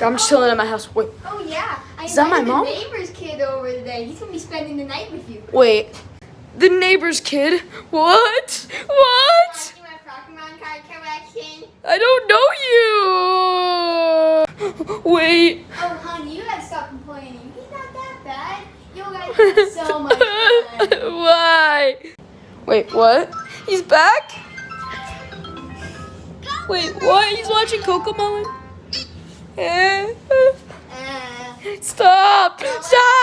I'm just chilling at my house. Wait, Oh yeah, I Is that my invited mom? the neighbor's kid over today. He's gonna be spending the night with you. wait. The neighbor's kid? What? What? You want a Pokemon card collection? I don't know you. Wait. Oh honey, you gotta stop complaining. He's not that bad. You guys have so much fun. Why? Wait, what? He's back? Wait, what? He's watching Cocomelon? Uh, Stop! Stop!